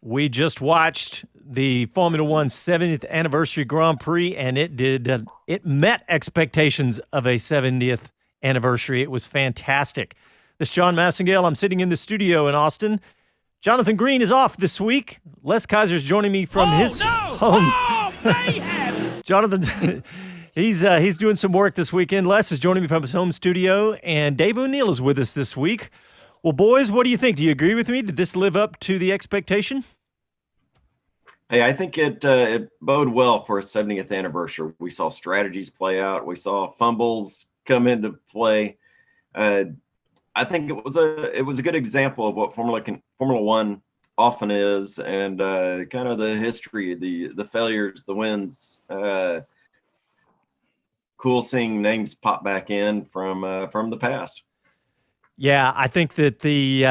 We just watched the Formula One 70th Anniversary Grand Prix, and it met expectations of a 70th anniversary. It was fantastic. This is John Massengale. I'm sitting in the studio in Austin. Jonathan Green is off this week. Les Kaiser's joining me from his home. Oh, mayhem! Jonathan, he's doing some work this weekend. Les is joining me from his home studio, and Dave O'Neill is with us this week. Well, boys, what do you think? Do you agree with me? Did this live up to the expectation? Hey, I think it bode well for a 70th anniversary. We saw strategies play out. We saw fumbles come into play. I think it was a good example of what Formula One often is, and kind of the history, the failures, the wins. Cool seeing names pop back in from the past. Yeah, I think that we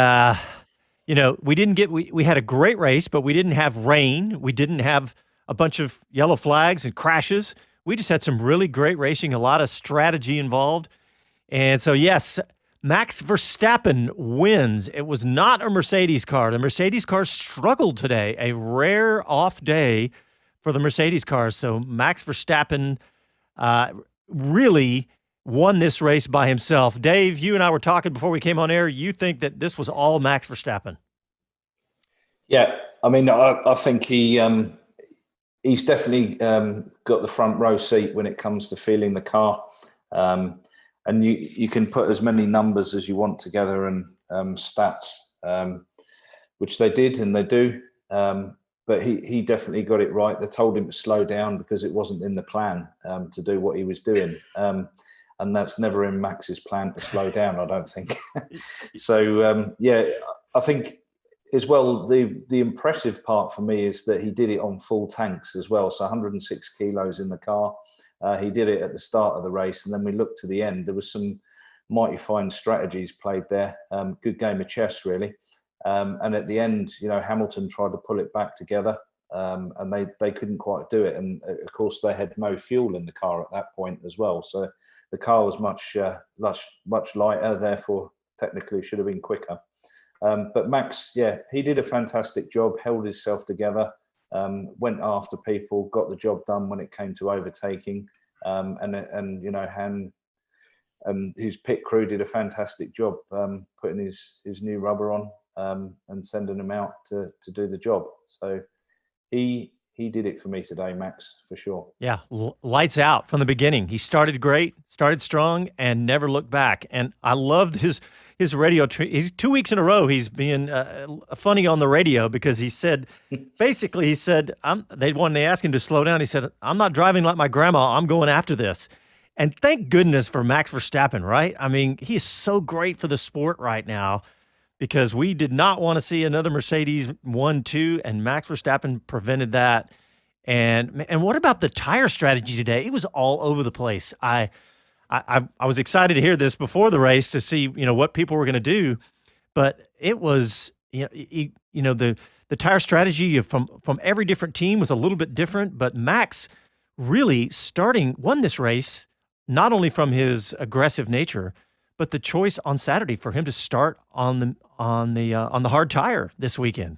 had a great race, but we didn't have rain. We didn't have a bunch of yellow flags and crashes. We just had some really great racing, a lot of strategy involved. And so, yes, Max Verstappen wins. It was not a Mercedes car. The Mercedes car struggled today, a rare off day for the Mercedes cars. So Max Verstappen really won this race by himself. Dave, you and I were talking before we came on air. You think that this was all Max Verstappen? Yeah, I mean, I think he's definitely got the front row seat when it comes to feeling the car. And you can put as many numbers as you want together and stats, which they did and they do. But he definitely got it right. They told him to slow down because it wasn't in the plan to do what he was doing. And that's never in Max's plan to slow down, I don't think. So, I think as well, the impressive part for me is that he did it on full tanks as well. So 106 kilos in the car. He did it at the start of the race. And then we looked to the end. There was some mighty fine strategies played there. Good game of chess, really. And at the end, Hamilton tried to pull it back together. And they couldn't quite do it. And of course, they had no fuel in the car at that point as well. So the car was much lighter, therefore technically should have been quicker. But Max, he did a fantastic job, held himself together, went after people, got the job done when it came to overtaking, and his pit crew did a fantastic job putting his new rubber on and sending him out to do the job. So he did it for me today, Max, for sure. Yeah, lights out from the beginning. He started great, started strong, and never looked back. And I loved his radio. He's 2 weeks in a row. He's being funny on the radio because he said, they asked him to slow down. He said, "I'm not driving like my grandma. I'm going after this." And thank goodness for Max Verstappen, right? I mean, he is so great for the sport right now because we did not want to see another Mercedes 1-2, and Max Verstappen prevented that. And what about the tire strategy today? It was all over the place. I was excited to hear this before the race to see what people were going to do, but it was the tire strategy from every different team was a little bit different. But Max really won this race not only from his aggressive nature, but the choice on Saturday for him to start on the hard tire this weekend.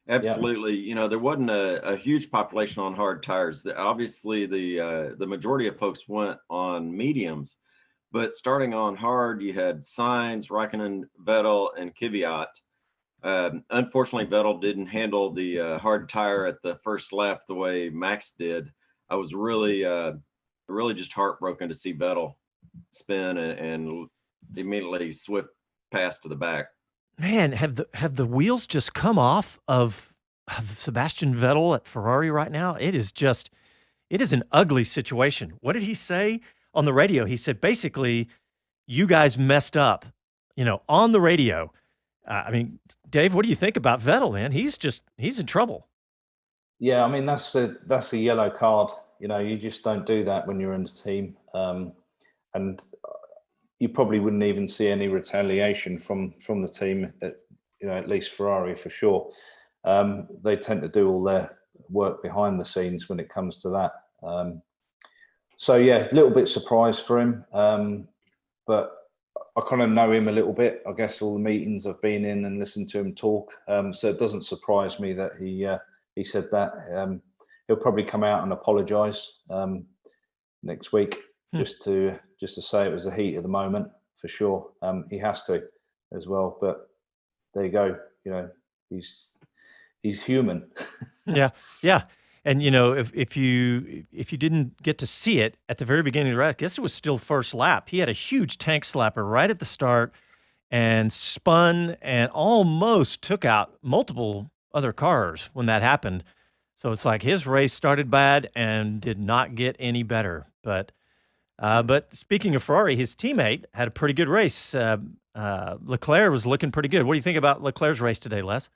Absolutely. Yeah. There wasn't a huge population on hard tires. Obviously, the majority of folks went on mediums, but starting on hard, you had Sainz, Raikkonen, Vettel, and Kvyat. Unfortunately, Vettel didn't handle the hard tire at the first lap the way Max did. I was really just heartbroken to see Vettel spin and immediately swift pass to the back. Man, have the wheels just come off of Sebastian Vettel at Ferrari right now? It is an ugly situation. What did he say on the radio? He said, basically, you guys messed up, on the radio. Dave, what do you think about Vettel, man? He's in trouble. Yeah, I mean, that's a yellow card. You just don't do that when you're in the team. And you probably wouldn't even see any retaliation from the team, at least Ferrari for sure. They tend to do all their work behind the scenes when it comes to that. So a little bit surprised for him. But I kind of know him a little bit. I guess all the meetings I've been in and listened to him talk. So it doesn't surprise me that he said that. He'll probably come out and apologise next week, just to say it was the heat of the moment for sure. He has to as well. But there you go. He's human. Yeah. And if you didn't get to see it at the very beginning of the race, I guess it was still first lap. He had a huge tank slapper right at the start and spun and almost took out multiple other cars when that happened. So it's like his race started bad and did not get any better. But speaking of Ferrari, his teammate had a pretty good race. Leclerc was looking pretty good. What do you think about Leclerc's race today, Les?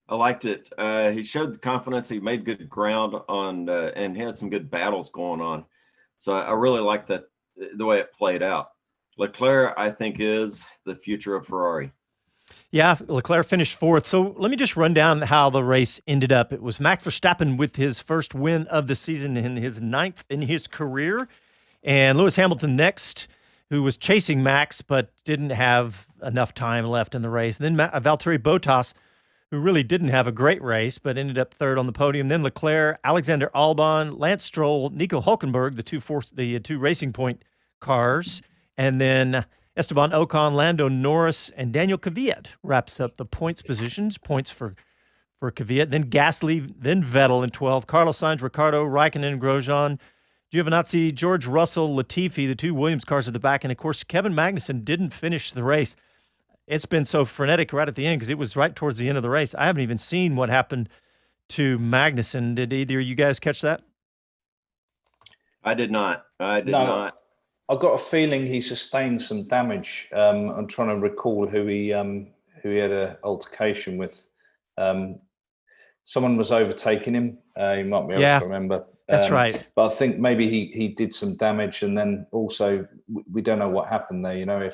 I liked it. He showed the confidence. He made good ground on, and he had some good battles going on. So I really like that, the way it played out. Leclerc, I think, is the future of Ferrari. Yeah, Leclerc finished fourth. So let me just run down how the race ended up. It was Max Verstappen with his first win of the season and his ninth in his career, and Lewis Hamilton next, who was chasing Max but didn't have enough time left in the race. And then Valtteri Bottas, who really didn't have a great race but ended up third on the podium. Then Leclerc, Alexander Albon, Lance Stroll, Nico Hulkenberg, the two Racing Point cars, and then Esteban Ocon, Lando Norris, and Daniel Kvyat wraps up the points positions. Points for Kvyat. Then Gasly, then Vettel in 12th. Carlos Sainz, Ricciardo, Raikkonen, Grosjean, Giovinazzi, George Russell, Latifi, the two Williams cars at the back. And, of course, Kevin Magnussen didn't finish the race. It's been so frenetic right at the end because it was right towards the end of the race. I haven't even seen what happened to Magnussen. Did either of you guys catch that? I did not. Not. I got a feeling he sustained some damage. I'm trying to recall who he had an altercation with. Someone was overtaking him. You might be able to remember. That's right. But I think maybe he did some damage, and then also we don't know what happened there.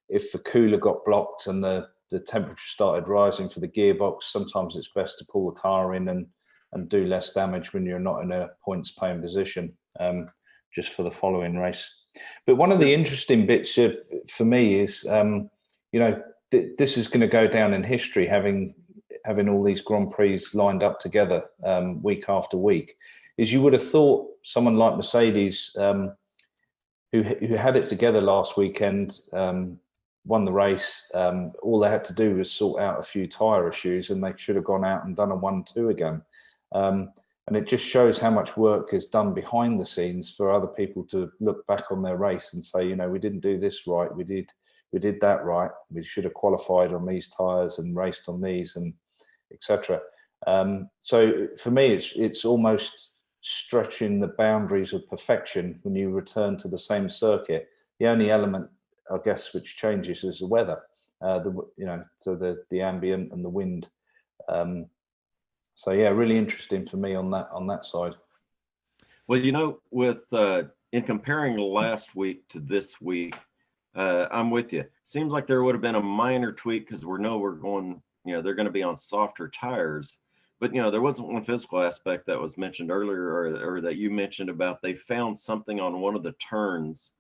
If the cooler got blocked and the temperature started rising for the gearbox, sometimes it's best to pull the car in and do less damage when you're not in a points paying position, just for the following race. But one of the interesting bits for me is, this is going to go down in history, having all these Grand Prix lined up together week after week. Is you would have thought someone like Mercedes, who had it together last weekend, won the race. All they had to do was sort out a few tyre issues, and they should have gone out and done a 1-2 again. And it just shows how much work is done behind the scenes for other people to look back on their race and say, we didn't do this right, we did that right, we should have qualified on these tyres and raced on these, and etc. So for me, it's almost stretching the boundaries of perfection when you return to the same circuit. The only element, I guess, which changes is the weather, so the ambient and the wind. So yeah, really interesting for me on that side. Well, with in comparing last week to this week, I'm with you. Seems like there would have been a minor tweak because we're going, they're going to be on softer tires. But there wasn't one physical aspect that was mentioned earlier, or that you mentioned about they found something on one of the turns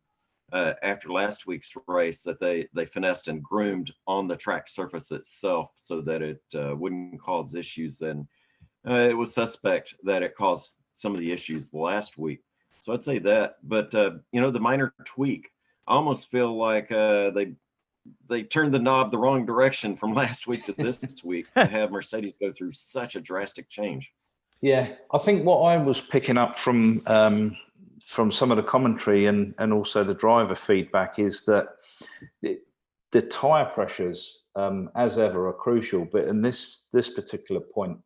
after last week's race that they finessed and groomed on the track surface itself so that it wouldn't cause issues. And it was suspect that it caused some of the issues last week. So I'd say that. But, the minor tweak, I almost feel like they turned the knob the wrong direction from last week to this week to have Mercedes go through such a drastic change. Yeah, I think what I was picking up from some of the commentary and also the driver feedback is that the tyre pressures, as ever, are crucial. But in this particular point,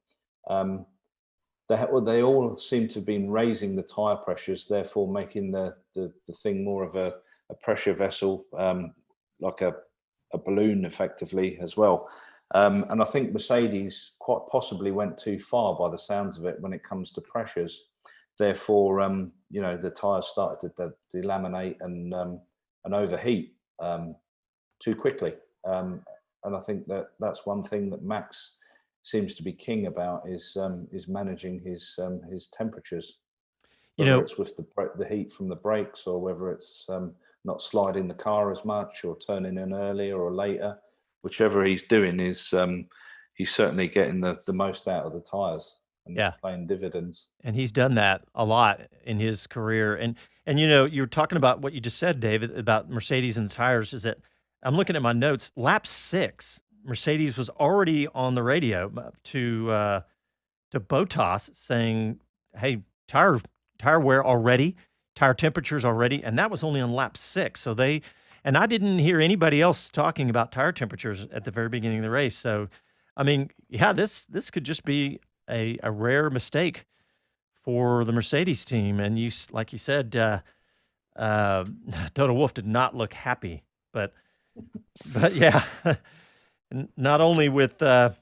they all seem to have been raising the tyre pressures, therefore making the thing more of a pressure vessel, like a balloon effectively as well. And I think Mercedes quite possibly went too far by the sounds of it when it comes to pressures. Therefore, the tyres started to delaminate and overheat too quickly. And I think that's one thing that Max seems to be king about is managing his temperatures. whether know, it's with the heat from the brakes, or whether it's not sliding the car as much, or turning in earlier or later. Whichever he's doing is he's certainly getting the most out of the tires, and yeah. it's paying dividends. And he's done that a lot in his career. And you know, you're talking about what you just said, David, about Mercedes and the tires. Is that I'm looking at my notes. Lap 6, Mercedes was already on the radio to Bottas saying, "Hey, tire wear already, tire temperatures already," and that was only on lap 6. So and I didn't hear anybody else talking about tire temperatures at the very beginning of the race. So, I mean, yeah, this could just be a rare mistake for the Mercedes team. And like you said, Toto Wolff did not look happy, but yeah, not only with the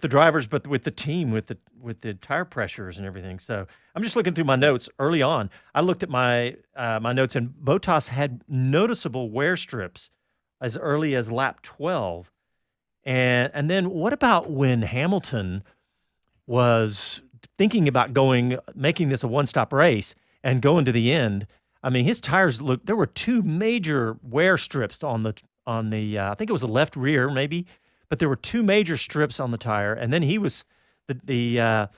drivers, but with the team, with the tire pressures and everything. So I'm just looking through my notes early on. I looked at my notes, and Bottas had noticeable wear strips as early as lap 12. And then what about when Hamilton was thinking about making this a one-stop race and going to the end? I mean, his tires there were 2 major wear strips on the I think it was the left rear maybe, but there were 2 major strips on the tire. And then the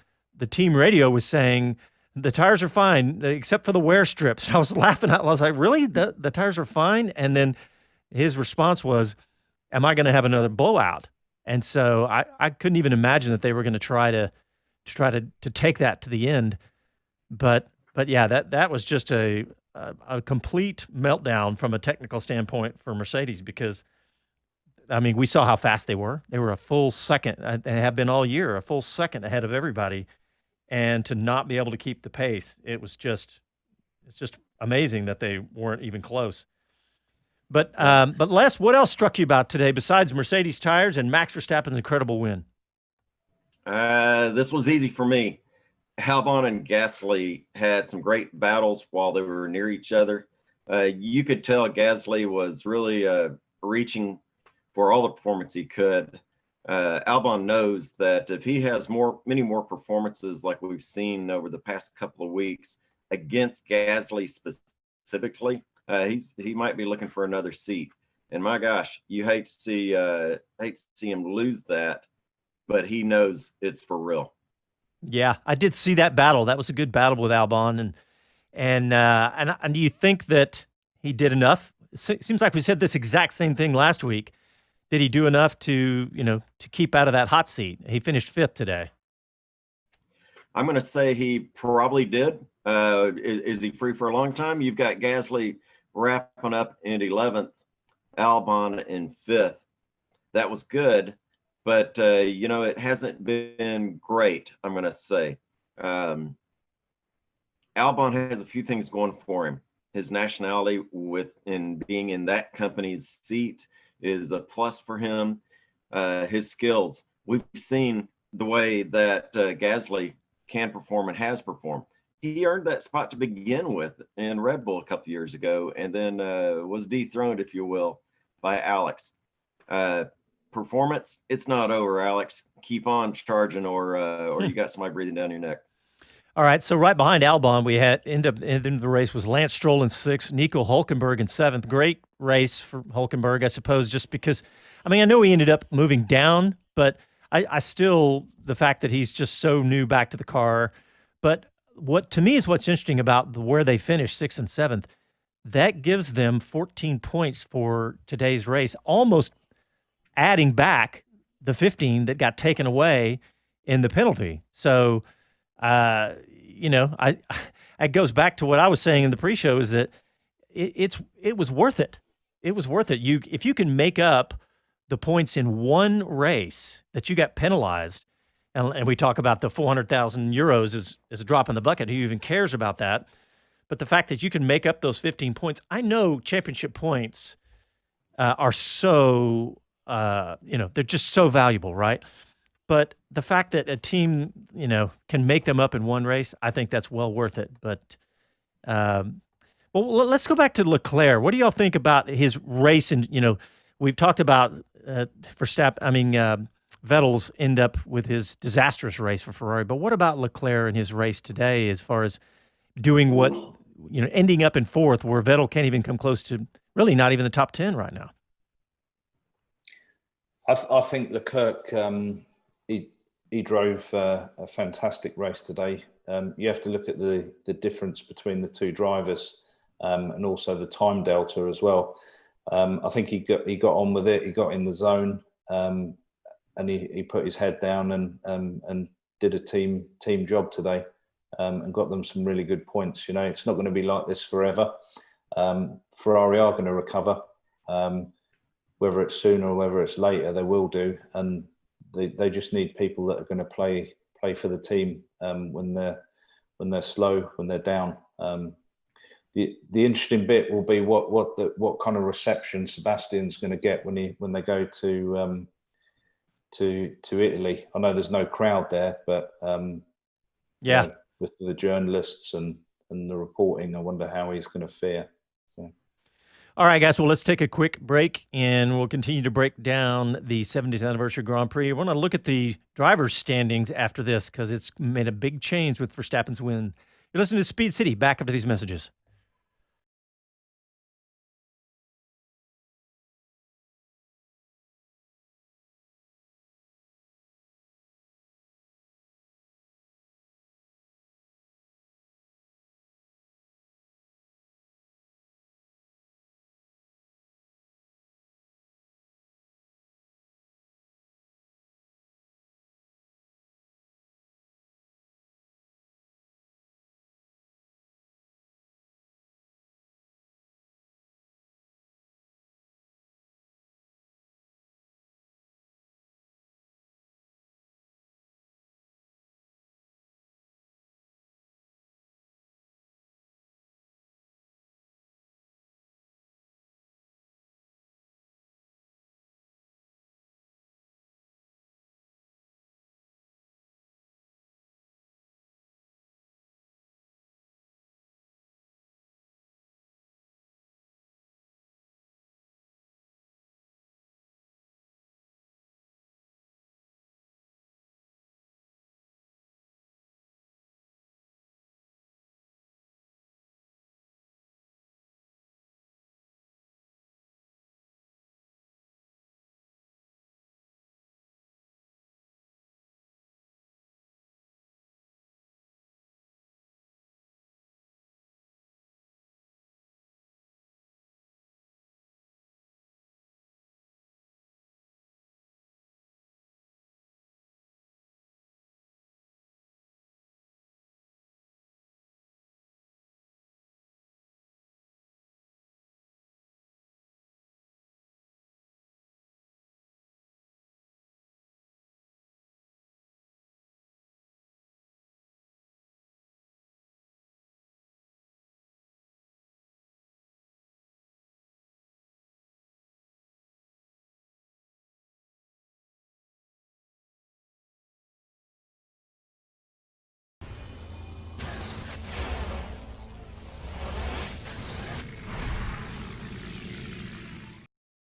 team radio was saying the tires are fine except for the wear strips. I was laughing out. I was like, really? The tires are fine? And then his response was, am I going to have another blowout? And so I couldn't even imagine that they were going to try to take that to the end. But yeah, that was just a complete meltdown from a technical standpoint for Mercedes, because I mean, we saw how fast they were. They were a full second, and have been all year, a full second ahead of everybody. And to not be able to keep the pace, it's just amazing that they weren't even close. But Les, what else struck you about today besides Mercedes tires and Max Verstappen's incredible win? This was easy for me. Albon and Gasly had some great battles while they were near each other. You could tell Gasly was really reaching for all the performance he could. Albon knows that if he has many more performances like we've seen over the past couple of weeks against Gasly specifically, he might be looking for another seat. And my gosh, you hate to see him lose that, but he knows it's for real. Yeah, I did see that battle. That was a good battle with Albon, and do you think that he did enough? It seems like we said this exact same thing last week. Did he do enough to keep out of that hot seat? He finished 5th today. I'm going to say he probably did. Is he free for a long time? You've got Gasly wrapping up in 11th, Albon in 5th. That was good, but it hasn't been great, I'm going to say. Albon has a few things going for him. His nationality in being in that company's seat is a plus for him. His skills, we've seen the way that Gasly can perform and has performed. He earned that spot to begin with in Red Bull a couple years ago, and then was dethroned, if you will, by Alex. Performance, it's not over, Alex. Keep on charging, or you got somebody breathing down your neck. All right, so right behind Albon, we had end of the race was Lance Stroll in 6th, Nico Hulkenberg in 7th. Great race for Hulkenberg, I suppose, just because, I mean, I know he ended up moving down, but I still, the fact that he's just so new back to the car. But what to me is what's interesting about where they finished 6th and 7th, that gives them 14 points for today's race, almost adding back the 15 that got taken away in the penalty. So, it goes back to what I was saying in the pre-show, is that it was worth it. It was worth it. If you can make up the points in one race that you got penalized, and we talk about the 400,000 euros is a drop in the bucket. Who even cares about that? But the fact that you can make up those 15 points, I know championship points are so, they're just so valuable, right? But the fact that a team, can make them up in one race, I think that's well worth it. But, well, let's go back to Leclerc. What do y'all think about his race? And, we've talked about Vettel's end up with his disastrous race for Ferrari. But what about Leclerc and his race today as far as doing what, ending up in fourth where Vettel can't even come close to really not even the top 10 right now? I think Leclerc, he drove a fantastic race today. You have to look at the difference between the two drivers and also the time delta as well. I think he got on with it. He got in the zone and he put his head down and did a team job today and got them some really good points. It's not going to be like this forever. Ferrari are going to recover. Whether it's sooner or whether it's later, they will do. And they just need people that are going to play for the team when they're slow, when they're down. The interesting bit will be what kind of reception Sebastian's going to get when they go to Italy. I know there's no crowd there, but with the journalists and the reporting, I wonder how he's going to fare. So. All right, guys, well, let's take a quick break, and we'll continue to break down the 70th Anniversary Grand Prix. We're going to look at the drivers' standings after this because it's made a big change with Verstappen's win. You're listening to Speed City. Back after these messages.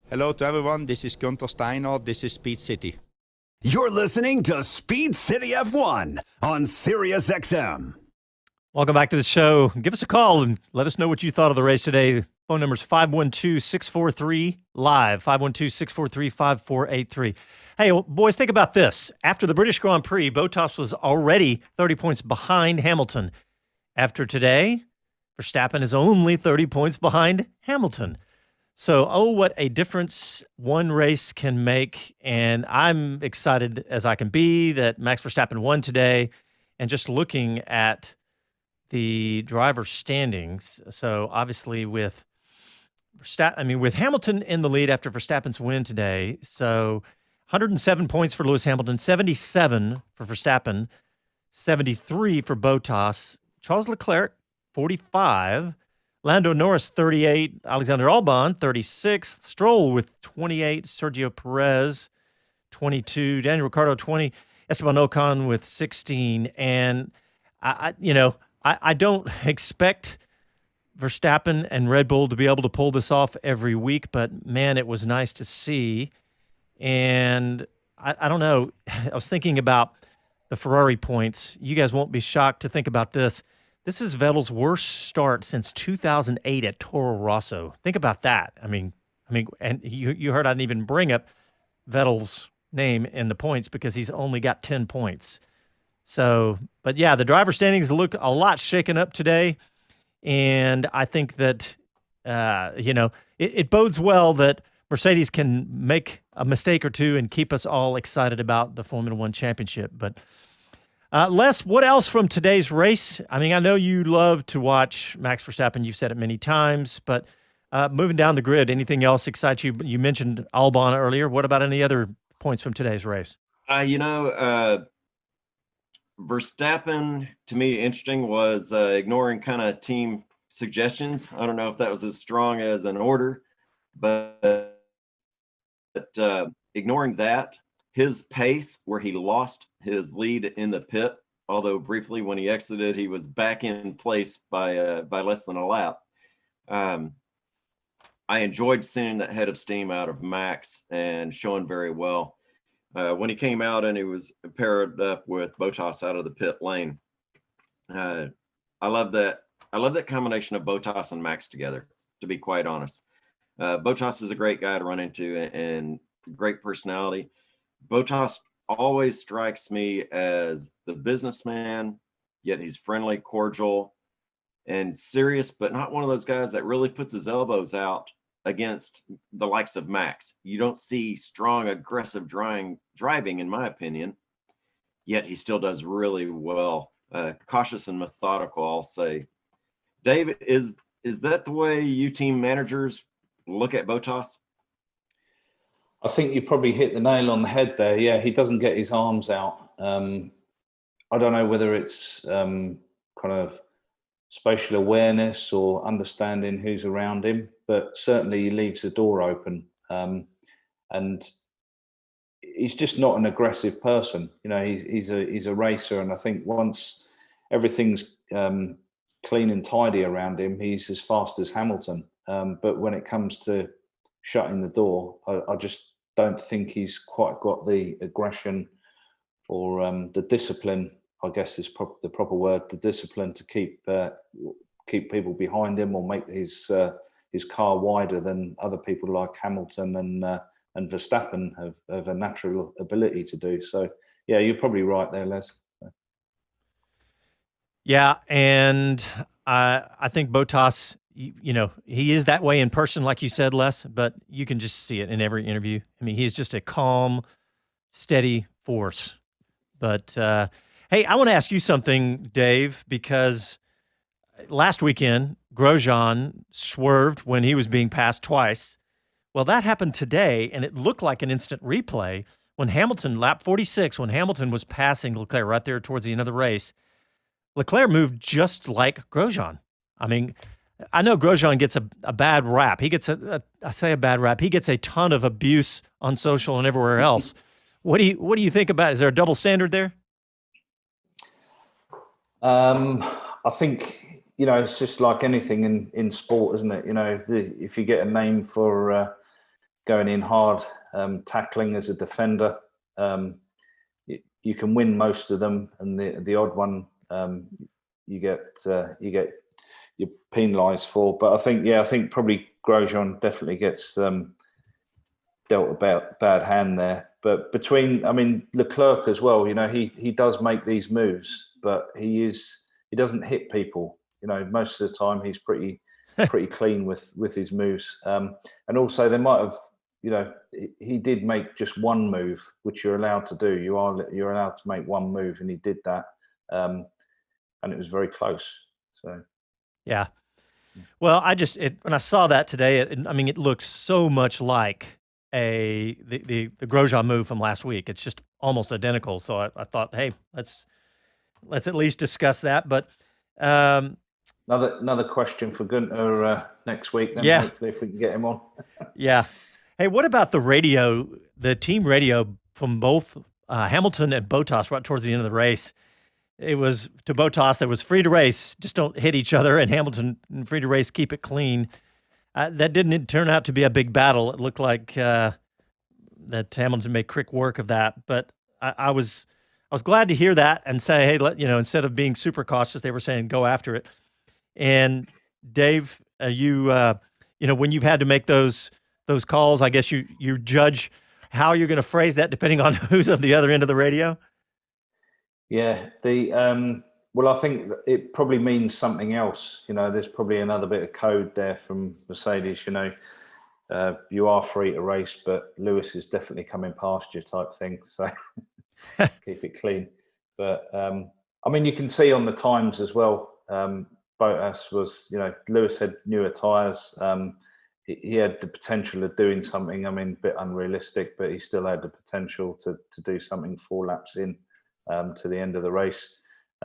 Hello to everyone, this is Gunther Steiner, this is Speed City. You're listening to Speed City F1 on Sirius XM. Welcome back to the show. Give us a call and let us know what you thought of the race today. Phone number is 512-643-LIVE, 512-643-5483. Hey, boys, think about this. After the British Grand Prix, Bottas was already 30 points behind Hamilton. After today, Verstappen is only 30 points behind Hamilton. So, what a difference one race can make. And I'm excited as I can be that Max Verstappen won today. And just looking at the driver standings, so obviously with Hamilton in the lead after Verstappen's win today, so 107 points for Lewis Hamilton, 77 for Verstappen, 73 for Bottas, Charles Leclerc, 45, Lando Norris, 38, Alexander Albon, 36, Stroll with 28, Sergio Perez, 22, Daniel Ricciardo, 20, Esteban Ocon with 16. And, I don't expect Verstappen and Red Bull to be able to pull this off every week, but, man, it was nice to see. And I don't know. I was thinking about the Ferrari points. You guys won't be shocked to think about this. This is Vettel's worst start since 2008 at Toro Rosso. Think about that. And you heard I didn't even bring up Vettel's name in the points because he's only got 10 points. So, but yeah, the driver standings look a lot shaken up today. And I think that, it bodes well that Mercedes can make a mistake or two and keep us all excited about the Formula One championship. But Les, what else from today's race? I mean, I know you love to watch Max Verstappen. You've said it many times, but moving down the grid, anything else excites you? You mentioned Albon earlier. What about any other points from today's race? Verstappen, to me, interesting was ignoring kind of team suggestions. I don't know if that was as strong as an order, but ignoring that, his pace where he lost his lead in the pit, although briefly when he exited, he was back in place by less than a lap. I enjoyed seeing that head of steam out of Max and showing very well. When he came out and he was paired up with Bottas out of the pit lane, I love that. I love that combination of Bottas and Max together, to be quite honest. Bottas is a great guy to run into and great personality. Bottas always strikes me as the businessman, yet he's friendly, cordial, and serious, but not one of those guys that really puts his elbows out against the likes of Max. You don't see strong, aggressive driving, in my opinion, yet he still does really well. Cautious and methodical, I'll say. Dave, is that the way you team managers look at Bottas? I think you probably hit the nail on the head there. Yeah, he doesn't get his arms out. I don't know whether it's kind of spatial awareness or understanding who's around him, but certainly he leaves the door open. And he's just not an aggressive person. You know, he's a racer, and I think once everything's clean and tidy around him, he's as fast as Hamilton. But when it comes to shutting the door, I just don't think he's quite got the aggression or the discipline, I guess is the proper word, the discipline to keep people behind him or make his car wider than other people like Hamilton and Verstappen have a natural ability to do. So, yeah, you're probably right there, Les. Yeah, and I think Bottas, he is that way in person, like you said, Les, but you can just see it in every interview. I mean, he's just a calm, steady force. But, hey, I want to ask you something, Dave, because last weekend, Grosjean swerved when he was being passed twice. Well, that happened today, and it looked like an instant replay when Hamilton, lap 46, when Hamilton was passing Leclerc right there towards the end of the race. Leclerc moved just like Grosjean. I mean, I know Grosjean gets a bad rap. He gets I say a bad rap. He gets a ton of abuse on social and everywhere else. What do you think about it? Is there a double standard there? I think, it's just like anything in sport, isn't it? If you get a name for going in hard, tackling as a defender, you can win most of them, and the odd one you get you're penalised for. But I think probably Grosjean definitely gets dealt a bad hand there. But Leclerc as well, he does make these moves, but he doesn't hit people. Most of the time he's pretty clean with his moves. And also they might have, he did make just one move, which you're allowed to do. You're allowed to make one move, and he did that, and it was very close. So, yeah. Well, when I saw that today, it looks so much like the Grosjean move from last week. It's just almost identical. So I thought, hey, let's at least discuss that. But another question for Gunter next week. Then hopefully if we can get him on. Yeah. Hey, what about the team radio from both Hamilton and Bottas right towards the end of the race? It was to Bottas, it was free to race, just don't hit each other, and Hamilton, free to race, keep it clean. That didn't turn out to be a big battle. It looked like the that Hamilton made quick work of that. But I was glad to hear that and say, hey, instead of being super cautious, they were saying go after it. And Dave, when you've had to make those calls, I guess you judge how you're going to phrase that depending on who's on the other end of the radio. Yeah, well, I think it probably means something else. There's probably another bit of code there from Mercedes. You are free to race, but Lewis is definitely coming past you, type thing. So keep it clean. But you can see on the times as well. Bottas was, Lewis had newer tyres. He had the potential of doing something. A bit unrealistic, but he still had the potential to do something 4 laps in to the end of the race.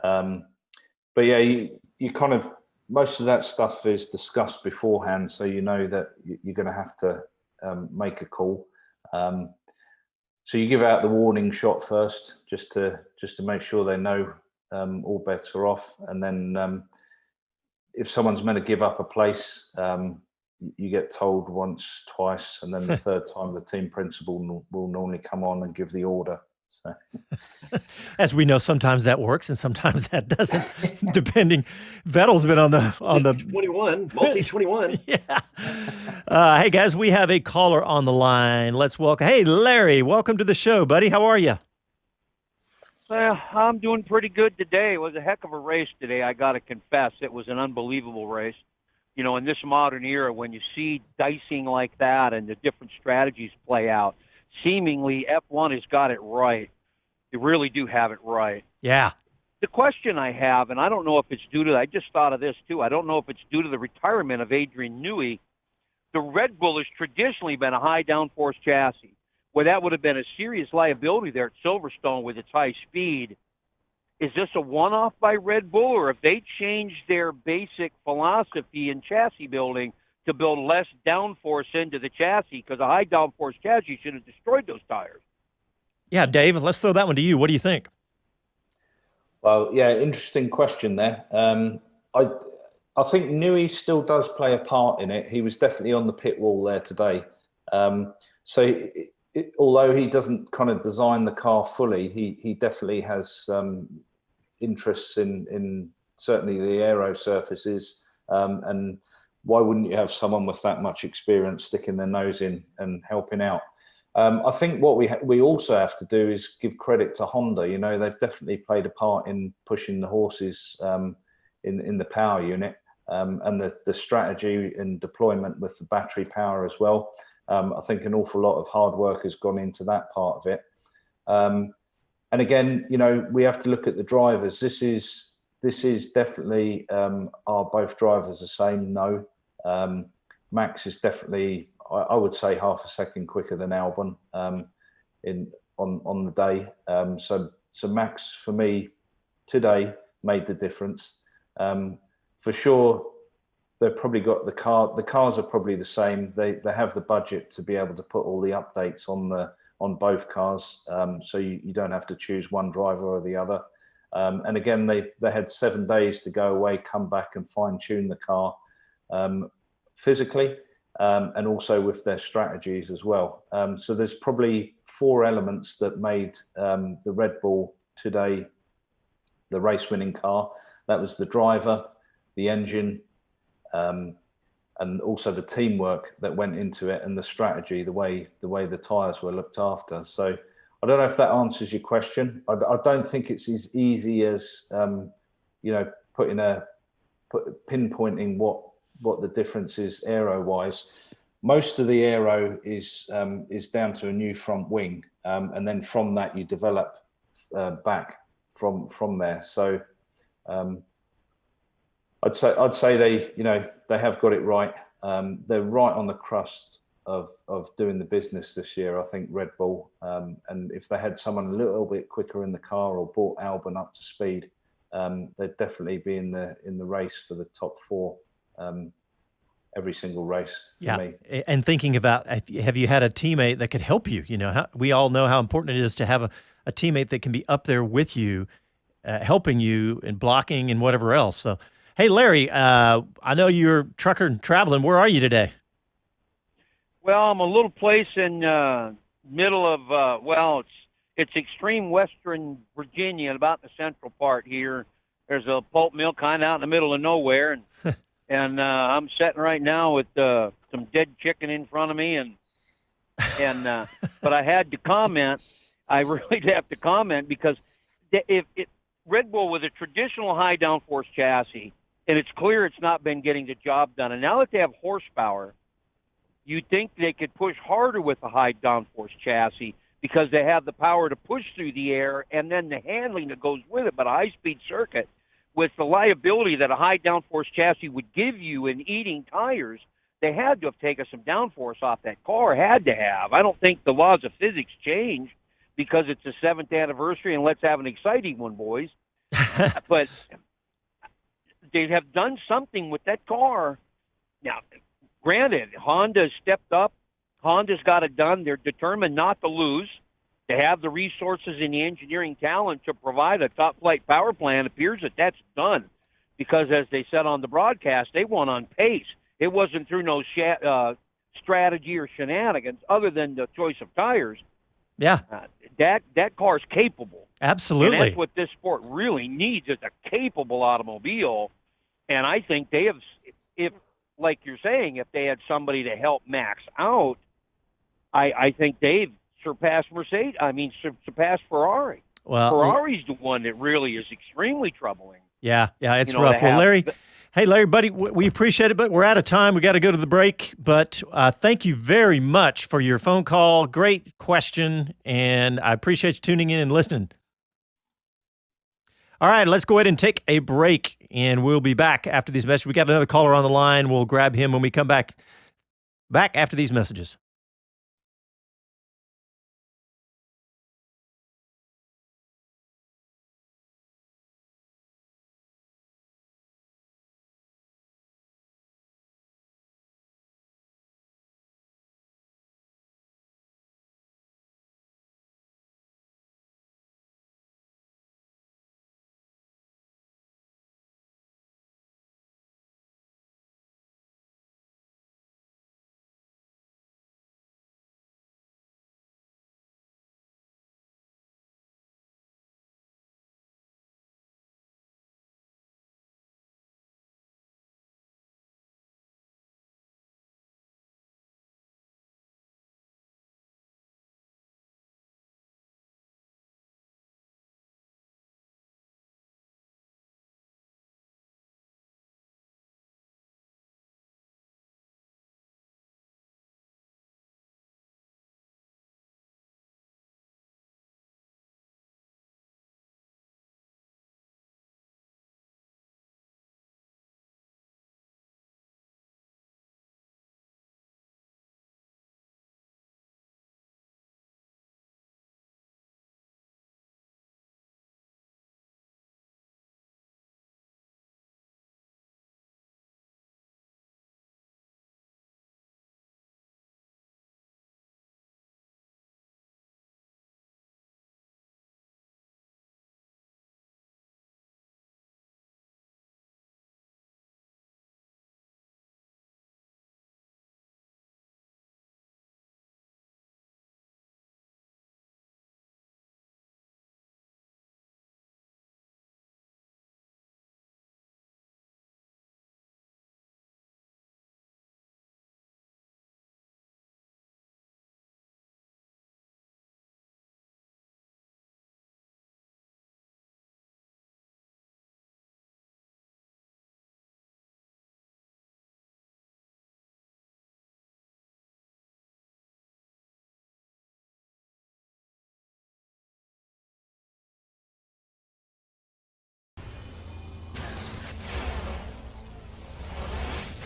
But yeah, you kind of, most of that stuff is discussed beforehand, so you know that you're going to have to make a call. So you give out the warning shot first, just to make sure they know all bets are off, and then if someone's meant to give up a place, you get told once, twice, and then the third time the team principal will normally come on and give the order. So. As we know, sometimes that works and sometimes that doesn't. Depending, Vettel's been on the 21 multi 21. Yeah. Hey guys, we have a caller on the line. Let's welcome. Hey Larry, welcome to the show, buddy. How are you? Well, I'm doing pretty good today. It was a heck of a race today. I got to confess, it was an unbelievable race. In this modern era, when you see dicing like that and the different strategies play out, seemingly F1 has got it right. They really do have it right. Yeah. The question I have, and I don't know if it's due to, I just thought of this too, I don't know if it's due to the retirement of Adrian Newey. The Red Bull has traditionally been a high downforce chassis, where that would have been a serious liability there at Silverstone with its high speed. Is this a one-off by Red Bull, or if they changed their basic philosophy in chassis building to build less downforce into the chassis, because a high downforce chassis should have destroyed those tires? Yeah, Dave, let's throw that one to you. What do you think? Well, yeah, interesting question there. I think Newey still does play a part in it. He was definitely on the pit wall there today. Although he doesn't kind of design the car fully, he definitely has interests in certainly the aero surfaces, and why wouldn't you have someone with that much experience sticking their nose in and helping out? I think what we also have to do is give credit to Honda. They've definitely played a part in pushing the horses in the power unit, and the strategy and deployment with the battery power as well. I think an awful lot of hard work has gone into that part of it. And again, we have to look at the drivers. This is definitely, are both drivers the same? No. Max is definitely, I would say, half a second quicker than Albon on the day. So Max, for me, today made the difference. For sure, they've probably got the cars are probably the same. They have the budget to be able to put all the updates on both cars, so you don't have to choose one driver or the other. And again, they had 7 days to go away, come back and fine tune the car physically, and also with their strategies as well. So there's probably 4 elements that made the Red Bull today the race-winning car. That was the driver, the engine, and also the teamwork that went into it, and the strategy, the way the tyres were looked after. So I don't know if that answers your question. I don't think it's as easy as pinpointing what the difference is aero-wise. Most of the aero is down to a new front wing, and then from that you develop back from there. So I'd say they have got it right. They're right on the crust of doing the business this year, I think, Red Bull. And if they had someone a little bit quicker in the car or brought Albon up to speed, they'd definitely be in the race for the top 4 every single race for me. And thinking about, have you had a teammate that could help you? We all know how important it is to have a teammate that can be up there with you, helping you and blocking and whatever else. So, hey, Larry, I know you're trucker and traveling. Where are you today? Well, I'm a little place in middle of it's extreme western Virginia, about the central part here. There's a pulp mill kind of out in the middle of nowhere, and I'm sitting right now with some dead chicken in front of me, and but I had to comment. I really have to comment because if Red Bull with a traditional high downforce chassis, and it's clear it's not been getting the job done, and now that they have horsepower, you'd think they could push harder with a high downforce chassis because they have the power to push through the air and then the handling that goes with it. But a high-speed circuit, with the liability that a high downforce chassis would give you in eating tires, they had to have taken some downforce off that car, had to have. I don't think the laws of physics change because it's the 7th anniversary and let's have an exciting one, boys. But they have done something with that car. Now, granted, Honda stepped up. Honda's got it done. They're determined not to lose. They have the resources and the engineering talent to provide a top-flight power plant. It appears that that's done because, as they said on the broadcast, they won on pace. It wasn't through no strategy or shenanigans other than the choice of tires. Yeah. That car's capable. Absolutely. And that's what this sport really needs, is a capable automobile. And I think they have, if like you're saying, if they had somebody to help Max out, I think they've surpassed surpassed Ferrari. Well, Ferrari's the one that really is extremely troubling. Yeah, it's rough. Well, Larry, hey, Larry, buddy, we appreciate it, but we're out of time. We got to go to the break. But thank you very much for your phone call. Great question, and I appreciate you tuning in and listening. All right, let's go ahead and take a break, and we'll be back after these messages. We got another caller on the line. We'll grab him when we come back after these messages.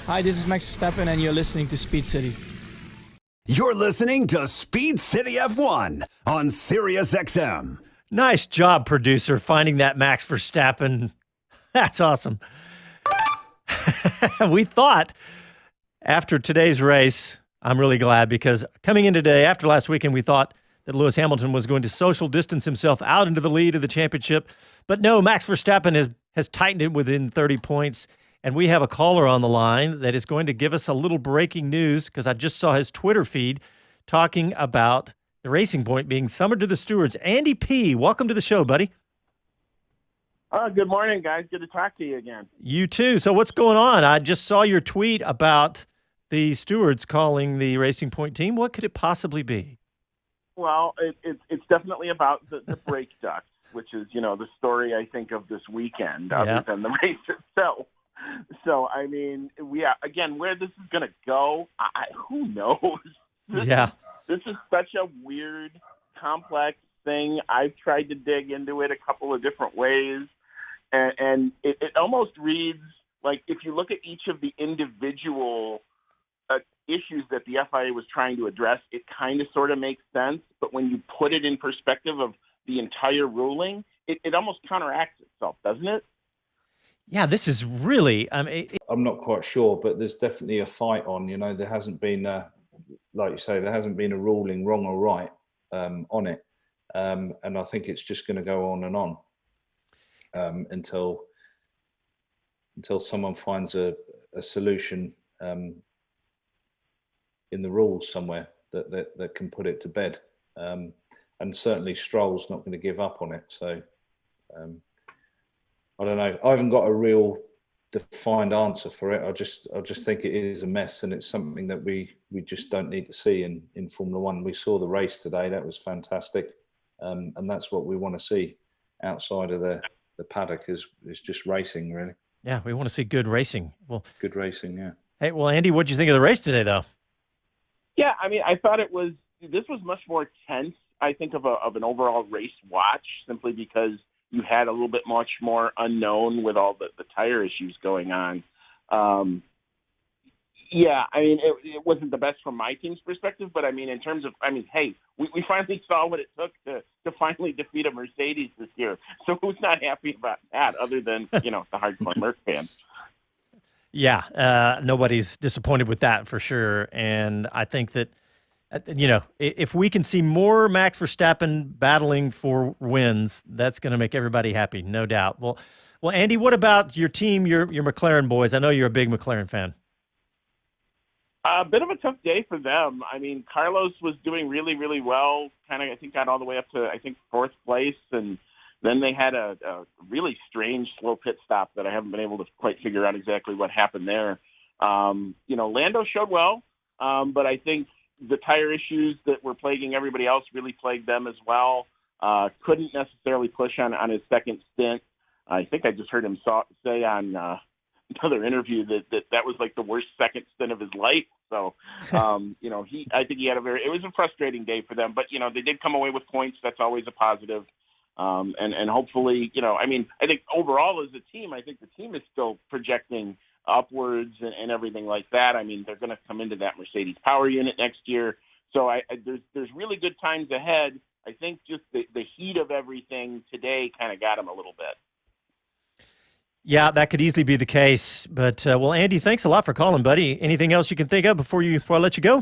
Hi, this is Max Verstappen, and you're listening to Speed City. You're listening to Speed City F1 on Sirius XM. Nice job, producer, finding that Max Verstappen. That's awesome. We thought after today's race, I'm really glad, because coming in today, after last weekend, we thought that Lewis Hamilton was going to social distance himself out into the lead of the championship. But no, Max Verstappen has tightened it within 30 points. And we have a caller on the line that is going to give us a little breaking news, because I just saw his Twitter feed talking about the Racing Point being summoned to the stewards. Andy P., welcome to the show, buddy. Good morning, guys. Good to talk to you again. You too. So what's going on? I just saw your tweet about the stewards calling the Racing Point team. What could it possibly be? Well, it's definitely about the brake ducts, which is, the story, I think, of this weekend, other than the race itself. So, I mean, again, where this is going to go, who knows? This is such a weird, complex thing. I've tried to dig into it a couple of different ways, and it almost reads like if you look at each of the individual issues that the FIA was trying to address, it kind of sort of makes sense. But when you put it in perspective of the entire ruling, it almost counteracts itself, doesn't it? Yeah, this is really... I'm not quite sure, but there's definitely a fight on. There hasn't been, like you say, there hasn't been a ruling wrong or right on it. And I think it's just going to go on and on until someone finds a solution in the rules somewhere that can put it to bed. And certainly Stroll's not going to give up on it. So I don't know. I haven't got a real defined answer for it. I just think it is a mess, and it's something that we just don't need to see in Formula One. We saw the race today. That was fantastic. And that's what we want to see outside of the paddock is just racing, really. Yeah, we want to see good racing. Well, good racing, yeah. Hey, well, Andy, what did you think of the race today, though? Yeah, I mean, I thought this was much more tense, I think, of an overall race watch, simply because you had a little bit much more unknown with all the tire issues going on. Yeah, I mean, it wasn't the best from my team's perspective, but I mean, in terms of, hey, we finally saw what it took to finally defeat a Mercedes this year. So who's not happy about that other than, the hardcore Merc fans? Yeah, nobody's disappointed with that for sure. And I think that, if we can see more Max Verstappen battling for wins, that's going to make everybody happy, no doubt. Well, Andy, what about your team, your McLaren boys? I know you're a big McLaren fan. A bit of a tough day for them. I mean, Carlos was doing really, really well, kind of, I think, got all the way up to, fourth place. And then they had a really strange slow pit stop that I haven't been able to quite figure out exactly what happened there. Lando showed well, but I think the tire issues that were plaguing everybody else really plagued them as well. Couldn't necessarily push on his second stint. I think I just heard him say on another interview that was like the worst second stint of his life. So, I think he had it was a frustrating day for them, but, they did come away with points. That's always a positive. And hopefully, I think overall as a team, I think the team is still projecting upwards and everything like that. I mean, they're going to come into that Mercedes power unit next year. So there's really good times ahead. I think just the heat of everything today kind of got him a little bit. Yeah, that could easily be the case. But, well, Andy, thanks a lot for calling, buddy. Anything else you can think of before I let you go?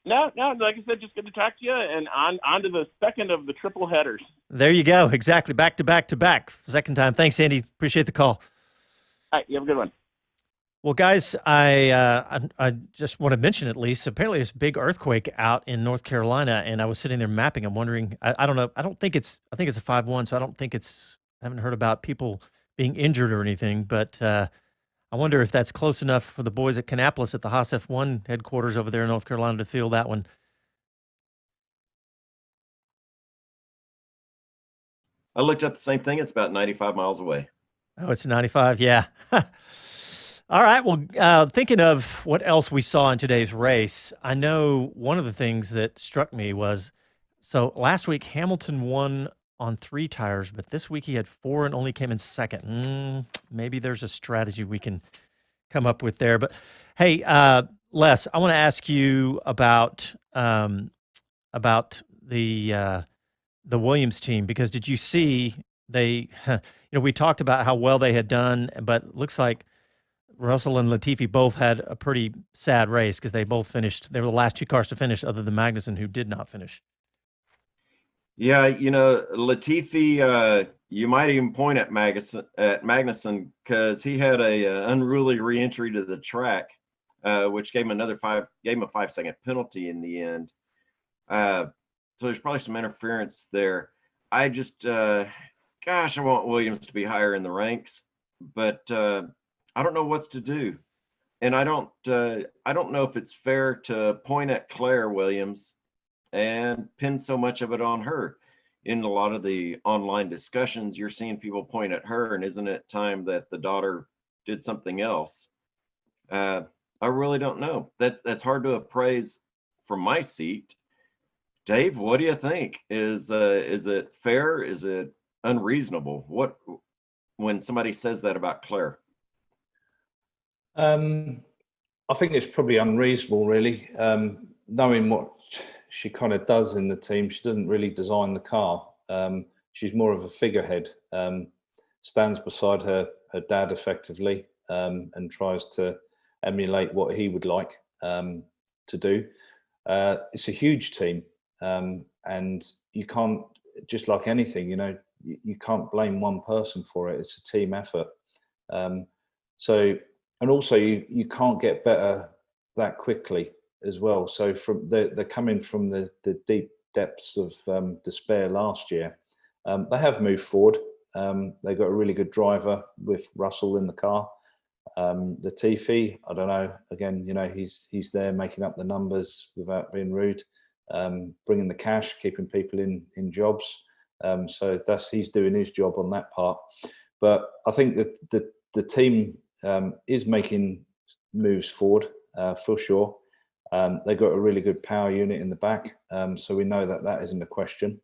No, like I said, just good to talk to you, and on to the second of the triple headers. There you go. Exactly. Back to back to back. Second time. Thanks, Andy. Appreciate the call. All right, you have a good one. Well, guys, I just want to mention at least, apparently there's a big earthquake out in North Carolina, and I was sitting there mapping. I'm wondering, I don't know. I think it's a 5.1, so I haven't heard about people being injured or anything, but I wonder if that's close enough for the boys at Kannapolis at the Haas F1 headquarters over there in North Carolina to feel that one. I looked up the same thing. It's about 95 miles away. Oh, it's 95. Yeah. All right. Well, thinking of what else we saw in today's race, I know one of the things that struck me was, so last week Hamilton won on 3 tires, but this week he had 4 and only came in second. Maybe there's a strategy we can come up with there. But hey, Les, I want to ask you about the Williams team, because did you see we talked about how well they had done, but it looks like Russell and Latifi both had a pretty sad race because they both finished. They were the last 2 cars to finish, other than Magnussen, who did not finish. Yeah, Latifi, you might even point at Magnussen because he had a unruly reentry to the track, which gave him a 5-second penalty in the end. So there's probably some interference there. I just, gosh, I want Williams to be higher in the ranks, but I don't know what's to do. And I don't know if it's fair to point at Claire Williams and pin so much of it on her. In a lot of the online discussions, you're seeing people point at her, and isn't it time that the daughter did something else? I really don't know. That's hard to appraise from my seat. Dave, what do you think? Is it fair? Is it unreasonable? What when somebody says that about Claire? I think it's probably unreasonable, really. Knowing what she kind of does in the team, she doesn't really design the car. She's more of a figurehead, stands beside her dad effectively, and tries to emulate what he would like to do. It's a huge team, and you can't, just like anything, you can't blame one person for it. It's a team effort. And also you can't get better that quickly as well. So they're coming from the deep depths of despair last year. They have moved forward. They got a really good driver with Russell in the car. Latifi, I don't know. Again, he's there making up the numbers without being rude, bringing the cash, keeping people in jobs. So he's doing his job on that part. But I think that the team is making moves forward for sure. They've got a really good power unit in the back, so we know that isn't a question.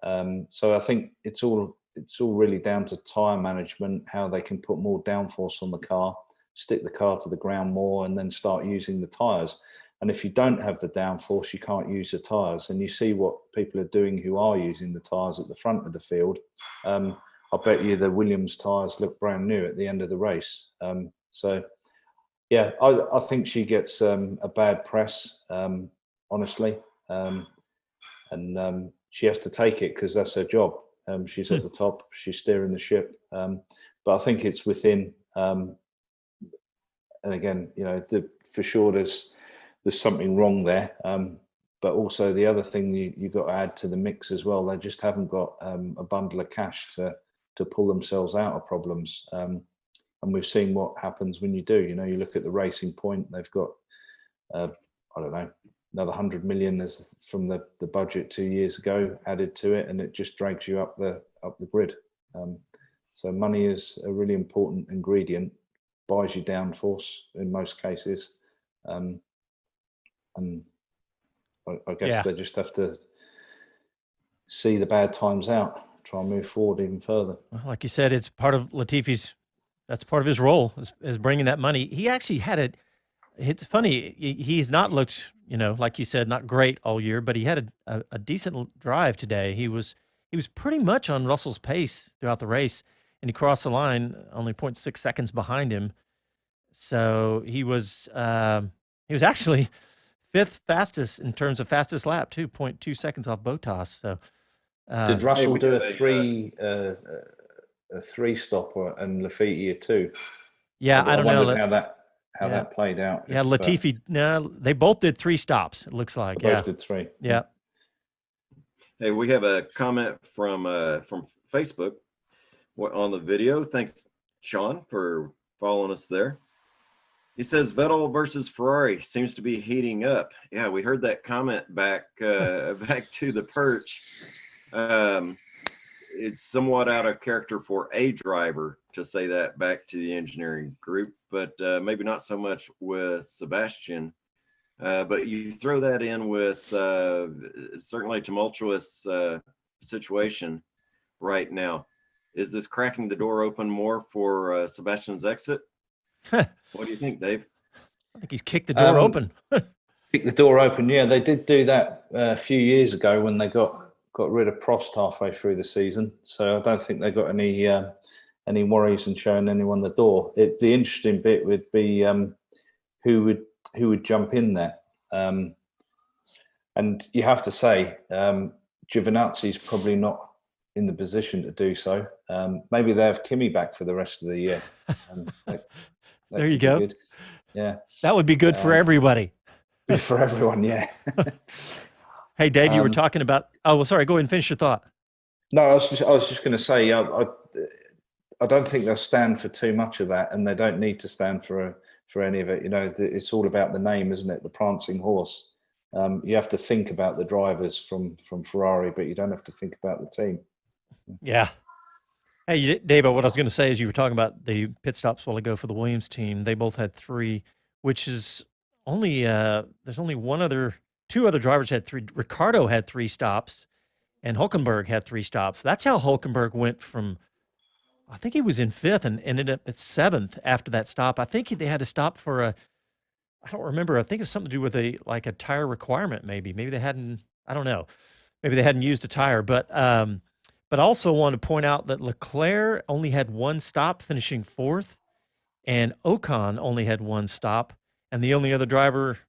So I think it's all really down to tyre management, how they can put more downforce on the car, stick the car to the ground more, and then start using the tyres. And if you don't have the downforce, you can't use the tyres. And you see what people are doing who are using the tyres at the front of the field. I bet you the Williams tyres look brand new at the end of the race. So, yeah, I think she gets a bad press, honestly. And she has to take it because that's her job. She's at the top. She's steering the ship. But I think it's within. And again, for sure there's something wrong there. But also the other thing you got to add to the mix as well. They just haven't got a bundle of cash to pull themselves out of problems. And we've seen what happens when you do. You look at the Racing Point, they've got, I don't know, another 100 million from the budget 2 years ago added to it, and it just drags you up the grid. So money is a really important ingredient, buys you downforce in most cases. And I guess they just have to see the bad times out, try and move forward even further. Like you said, it's part of that's part of his role is bringing that money. He actually had it's funny, he's not looked, like you said, not great all year, but he had a decent drive today. He was pretty much on Russell's pace throughout the race, and he crossed the line only 0.6 seconds behind him. So he was actually fifth fastest in terms of fastest lap, 2.2 seconds off Bottas. So did Russell do a three stop and Latifi a two? Yeah, I don't know how that played out. Yeah, Latifi. No, they both did three stops. It looks like. Both did three. Yeah. Hey, we have a comment from Facebook on the video. Thanks, Sean, for following us there. He says Vettel versus Ferrari seems to be heating up. Yeah, we heard that comment back to the perch. It's somewhat out of character for a driver to say that back to the engineering group, but maybe not so much with Sebastian. But you throw that in with certainly a tumultuous situation right now. Is this cracking the door open more for Sebastian's exit? What do you think, Dave? I think he's kicked the door open. Kicked the door open, yeah. They did do that a few years ago when they got rid of Prost halfway through the season. So I don't think they got any worries in showing anyone the door. The interesting bit would be who would jump in there. And you have to say, Giovinazzi's probably not in the position to do so. Maybe they have Kimi back for the rest of the year. There you go. Good. Yeah, that would be good for everybody. Good for everyone, yeah. Hey, Dave, you were talking about. Oh, well, sorry. Go ahead and finish your thought. No, I was just going to say, I don't think they'll stand for too much of that, and they don't need to stand for any of it. You know, it's all about the name, isn't it? The prancing horse. You have to think about the drivers from Ferrari, but you don't have to think about the team. Yeah. Hey, Dave, what I was going to say is you were talking about the pit stops a while ago for the Williams team. They both had 3, which is only there's only two other drivers had 3. Ricardo had 3 stops, and Hulkenberg had 3 stops. That's how Hulkenberg went from, I think he was in 5th and ended up at 7th after that stop. I think they had to stop for I don't remember. I think it was something to do with a tire requirement. Maybe they hadn't. I don't know. Maybe they hadn't used a tire, but I also want to point out that Leclerc only had 1 stop, finishing 4th, and Ocon only had 1 stop, and the only other driver,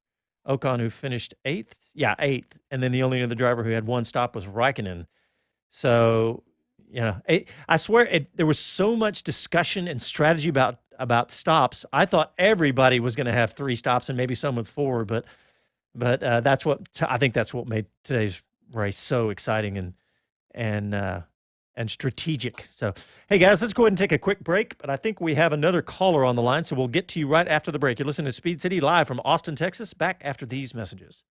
Ocon, who finished 8th, 8th, and then the only other driver who had 1 stop was Raikkonen. So, I swear there was so much discussion and strategy about stops. I thought everybody was going to have 3 stops and maybe some with 4, but I think that's what made today's race so exciting and strategic. So, hey guys, let's go ahead and take a quick break. But I think we have another caller on the line, so we'll get to you right after the break. You're listening to Speed City live from Austin, Texas. Back after these messages.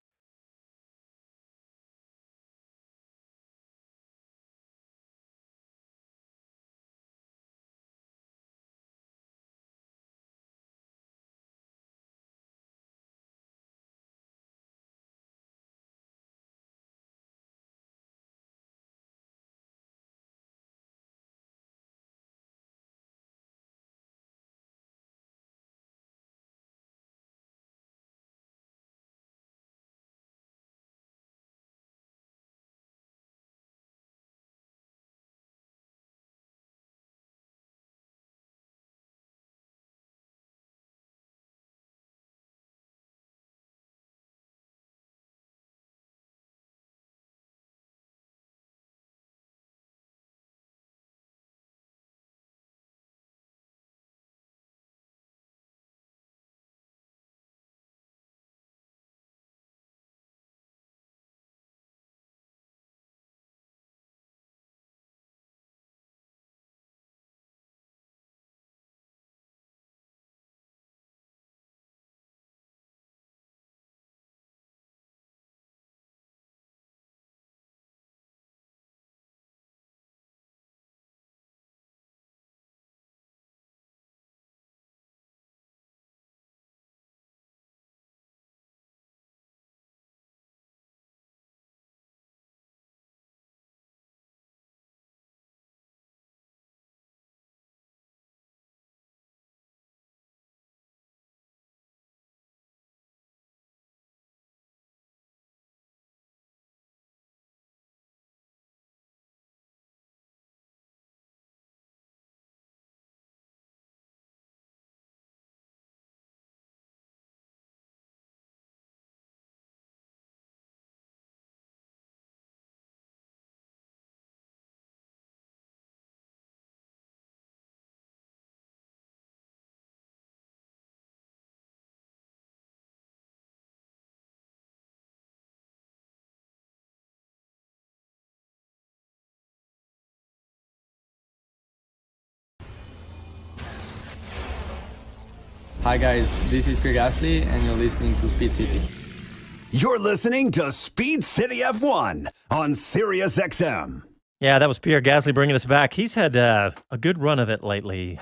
Hi guys, this is Pierre Gasly and you're listening to Speed City. You're listening to Speed City F1 on Sirius XM. Yeah, that was Pierre Gasly bringing us back. He's had a good run of it lately.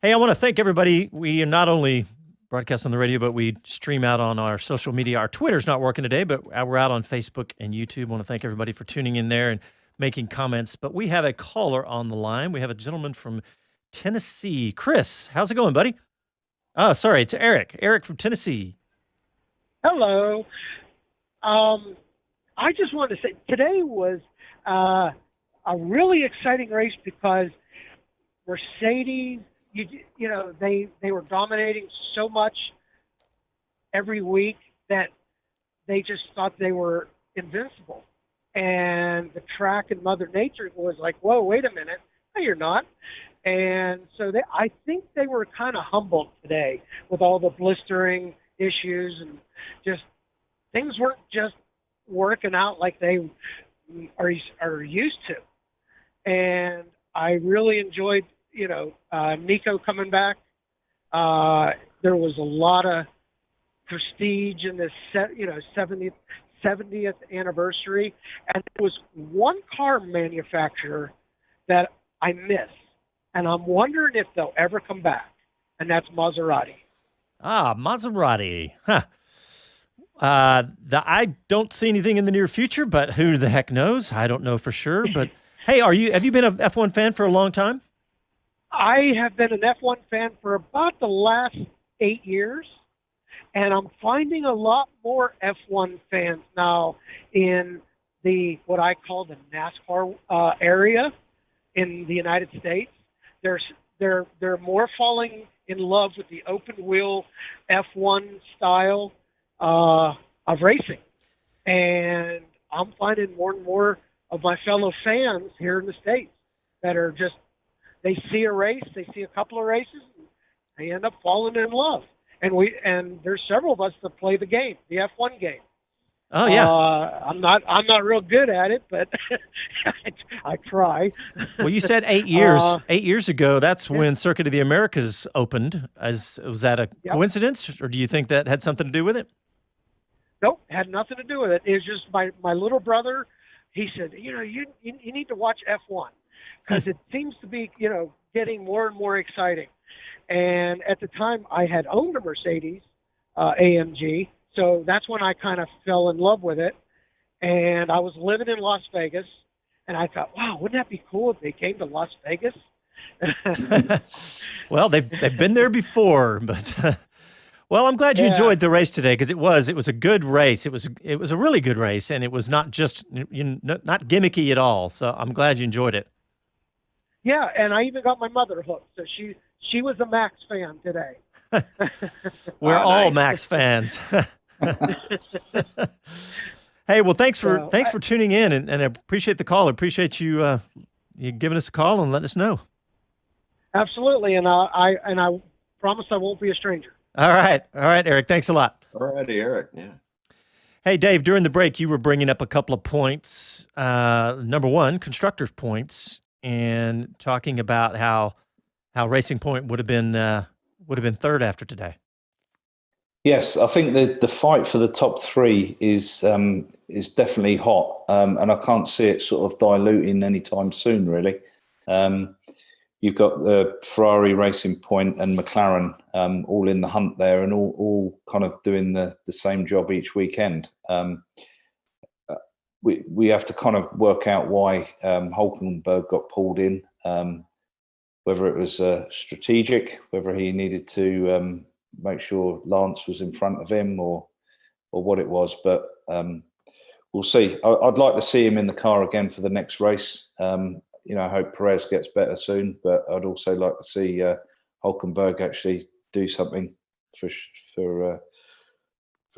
Hey, I want to thank everybody. We are not only broadcast on the radio, but we stream out on our social media. Our Twitter's not working today, but we're out on Facebook and YouTube. I want to thank everybody for tuning in there and making comments. But we have a caller on the line. We have a gentleman from Tennessee. Chris, how's it going, buddy? Oh, sorry, it's Eric. Eric from Tennessee. Hello. I just wanted to say today was a really exciting race because Mercedes, you know, they were dominating so much every week that they just thought they were invincible. And the track and Mother Nature was like, whoa, wait a minute. No, you're not. And so I think they were kind of humbled today with all the blistering issues and just things weren't just working out like they are used to. And I really enjoyed, Nico coming back. There was a lot of prestige in this, 70th anniversary, and there was one car manufacturer that I miss, and I'm wondering if they'll ever come back, and that's Maserati. Ah, Maserati. Huh. I don't see anything in the near future, but who the heck knows? I don't know for sure. But hey, have you been a F1 fan for a long time? I have been an F1 fan for about the last 8 years, and I'm finding a lot more F1 fans now in what I call the NASCAR area in the United States. They're more falling in love with the open wheel F1 style of racing, and I'm finding more and more of my fellow fans here in the States that are just, they see a race, they see a couple of races, and they end up falling in love. And there's several of us that play the game, the F1 game. Oh yeah. I'm not real good at it, but I try. Well, you said 8 years. 8 years ago, that's when Circuit of the Americas opened. Was that a coincidence, or do you think that had something to do with it? Nope, had nothing to do with it. It was just my little brother. He said, you need to watch F1 because it seems to be, getting more and more exciting. And at the time, I had owned a Mercedes AMG, so that's when I kind of fell in love with it. And I was living in Las Vegas, and I thought, wow, wouldn't that be cool if they came to Las Vegas? Well, they've been there before, but well, I'm glad you enjoyed the race today because it was a good race. It was a really good race, and it was not just not gimmicky at all. So I'm glad you enjoyed it. Yeah, and I even got my mother hooked, so she was a Max fan today. We're all Max fans. Hey, well, thanks for tuning in, and I appreciate the call. I appreciate you giving us a call and letting us know. Absolutely, and I promise I won't be a stranger. All right, Eric. Thanks a lot. All righty, Eric. Yeah. Hey, Dave. During the break, you were bringing up a couple of points. Number one, constructors' points, and talking about how Racing Point would have been third after today. Yes, I think the fight for the top three is definitely hot, and I can't see it sort of diluting anytime soon. Really, you've got the Ferrari, Racing Point, and McLaren all in the hunt there, and all kind of doing the same job each weekend. We have to kind of work out why Hulkenberg got pulled in, whether it was strategic, whether he needed to make sure Lance was in front of him, or what it was. But we'll see. I'd like to see him in the car again for the next race. I hope Perez gets better soon, but I'd also like to see Hulkenberg actually do something for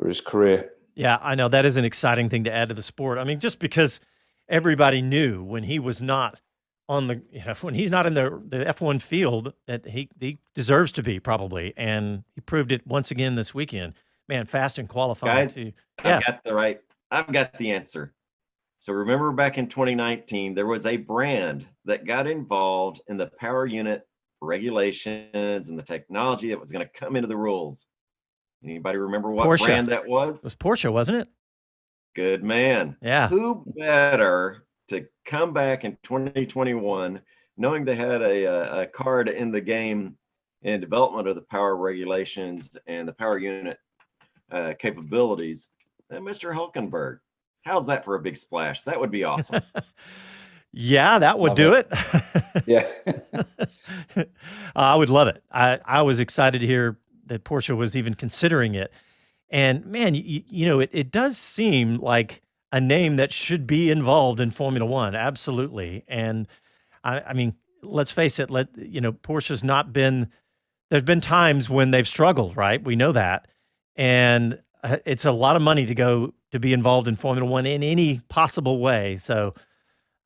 his career. Yeah, I know that is an exciting thing to add to the sport. I mean, just because everybody knew when he was not when he's not in the F1 field that he deserves to be probably, and he proved it once again this weekend. Man, fast and qualifying. Guys, I've got the answer. So remember back in 2019, there was a brand that got involved in the power unit regulations and the technology that was going to come into the rules. Anybody remember what Porsche. Brand that was? It was Porsche, wasn't it? Good man. Yeah. Who better to come back in 2021 knowing they had a card in the game in development of the power regulations and the power unit capabilities than Mr. Hulkenberg? How's that for a big splash? That would be awesome. Yeah, that would do it. Yeah. I would love it. I was excited to hear that Porsche was even considering it. And man, it does seem like a name that should be involved in Formula One. Absolutely. And I mean, let's face it, Porsche's not been, there's been times when they've struggled, right? We know that. And it's a lot of money to be involved in Formula One in any possible way. So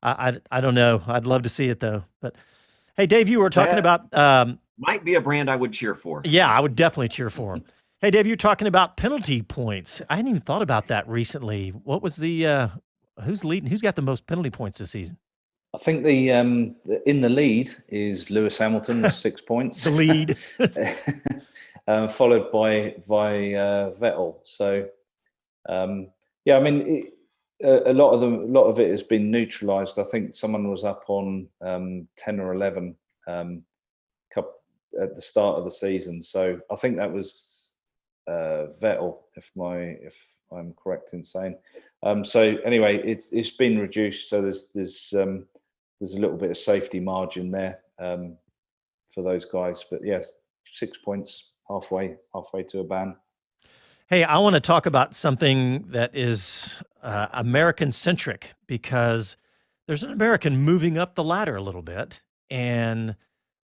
I don't know. I'd love to see it though. But hey, Dave, you were talking about might be a brand I would cheer for. Yeah, I would definitely cheer for him. Hey, Dave, you're talking about penalty points. I hadn't even thought about that recently. What was who's leading? Who's got the most penalty points this season? I think in the lead is Lewis Hamilton with 6 points. The lead. Followed by Vettel. So, yeah, I mean, a lot of it has been neutralised. I think someone was up on 10 or 11 at the start of the season. So I think that was Vettel, if I'm correct in saying. So anyway, it's been reduced. So there's a little bit of safety margin there for those guys. But yes, 6 points, halfway to a ban. Hey, I want to talk about something that is American-centric, because there's an American moving up the ladder a little bit, and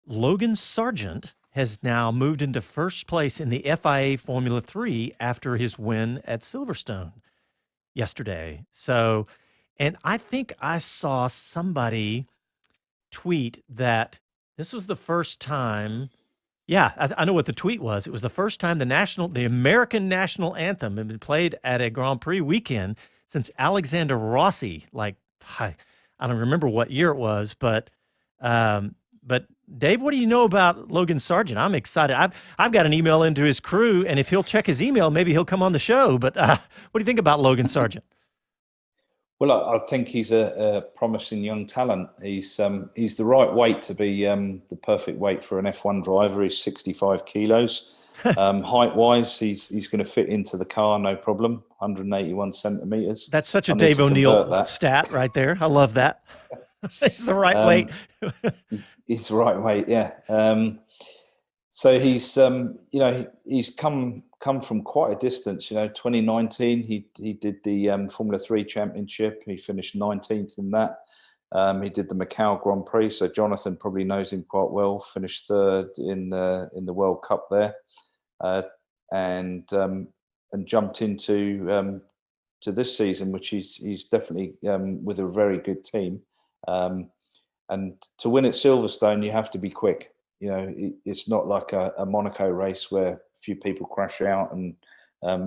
Logan Sargent has now moved into first place in the FIA Formula 3 after his win at Silverstone yesterday. So, and I think I saw somebody tweet that this was the first time. Yeah, I know what the tweet was. It was the first time the American national anthem had been played at a Grand Prix weekend since Alexander Rossi. Like, I don't remember what year it was, but Dave, what do you know about Logan Sargent? I'm excited. I've got an email into his crew, and if he'll check his email, maybe he'll come on the show. But what do you think about Logan Sargent? Well, I think he's a promising young talent. He's the right weight to be the perfect weight for an F1 driver. He's 65 kilos. Height-wise, he's going to fit into the car, no problem. 181 centimeters. That's such a Dave O'Neill stat right there. I love that. It's the right weight. He's the right weight, yeah. So he's he's come from quite a distance. 2019 he did the Formula 3 Championship. He finished 19th in that. He did the Macau Grand Prix. So Jonathan probably knows him quite well. Finished third in the World Cup there, and jumped into to this season, which he's definitely with a very good team. And to win at Silverstone, you have to be quick. It's not like a Monaco race where a few people crash out and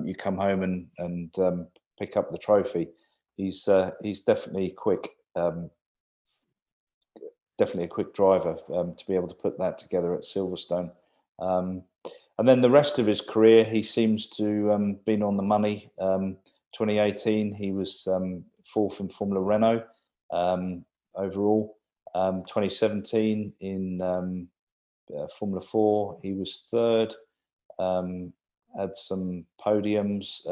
you come home and pick up the trophy. He's definitely quick, definitely a quick driver to be able to put that together at Silverstone. And then the rest of his career, he seems to been on the money. 2018, he was fourth in Formula Renault overall. 2017 in Formula 4, he was third. Had some podiums.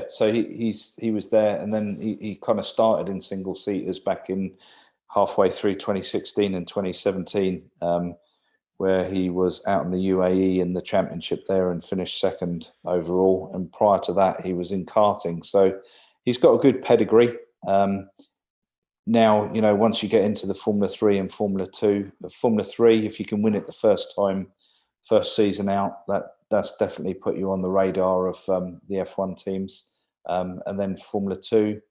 So he was there, and then he kind of started in single seaters back in halfway through 2016 and 2017, where he was out in the UAE in the championship there and finished second overall. And prior to that, he was in karting. So he's got a good pedigree. Now, once you get into the Formula 3 and Formula 2, Formula 3, if you can win it the first season out, that's definitely put you on the radar of the F1 teams. And then Formula 2,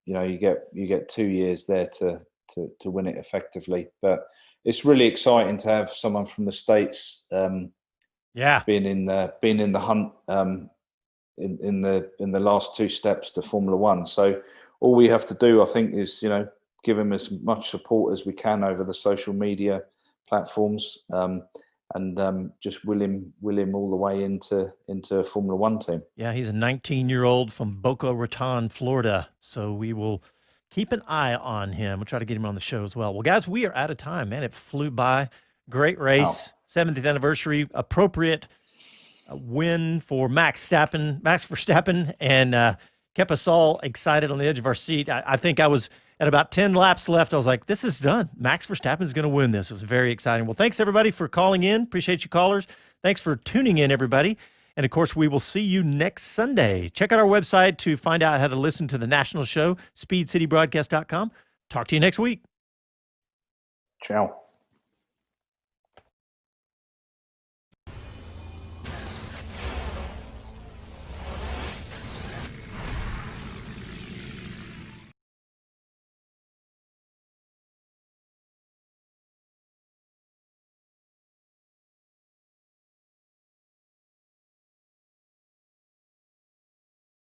you get 2 years there to win it effectively. But it's really exciting to have someone from the States, being in the hunt in the last two steps to Formula 1. So all we have to do, I think, is give him as much support as we can over the social media platforms, and just will him all the way into a Formula 1 team. Yeah, he's a 19-year-old from Boca Raton, Florida. So we will keep an eye on him. We'll try to get him on the show as well. Well, guys, we are out of time, man. It flew by. Great race. Wow. 70th anniversary. Appropriate win for Max Verstappen, and kept us all excited on the edge of our seat. I think I was at about 10 laps left. I was like, this is done. Max Verstappen is going to win this. It was very exciting. Well, thanks, everybody, for calling in. Appreciate you callers. Thanks for tuning in, everybody. And, of course, we will see you next Sunday. Check out our website to find out how to listen to the national show, speedcitybroadcast.com. Talk to you next week. Ciao.